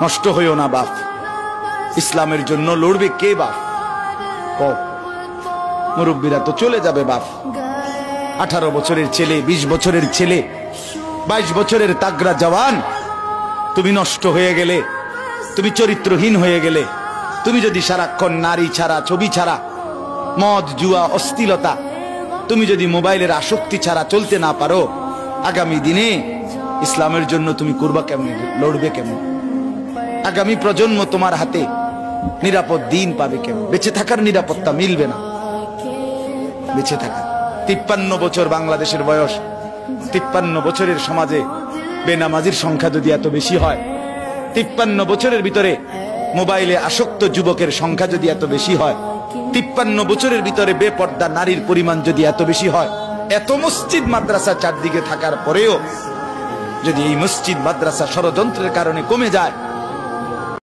নষ্ট হইও না বাপ। ইসলামের জন্য লড়বে কে বাপ? মুরব্বীরা তো চলে যাবে বাপ। 18 বছরের ছেলে, 20 বছরের ছেলে, 22 বছরের তাগড়া জওয়ান, তুমি নষ্ট হয়ে গেলে, তুমি চরিত্রহীন হয়ে গেলে, তুমি যদি সারাক্ষণ নারী ছাড়া, ছবি ছাড়া, মদ জুয়া অশ্লীলতা, তুমি যদি মোবাইলের আসক্তি ছাড়া চলতে না পারো, আগামী দিনে ইসলামের জন্য তুমি করবা কেমনে, লড়বে কেমন? আগামী প্রজন্ম তোমার হাতে নিরাপদ দিন পাবে কেমন? বেঁচে থাকার নিরাপত্তা মিলবে না। বেঁচে থাকা 53 বছর বাংলাদেশের বয়স, 53 বছরের সমাজে বেনামাজির সংখ্যা যদি এত বেশি হয়, 53 বছরের ভিতরে মোবাইলে আসক্ত যুবকের সংখ্যা যদি এত বেশি হয়, 53 বছরের ভিতরে বেপর্দা নারীর পরিমাণ যদি এত বেশি হয়, এত মসজিদ মাদ্রাসা চারদিকে থাকার পরেও যদি এই মসজিদ মাদ্রাসা ষড়যন্ত্রের কারণে কমে যায়,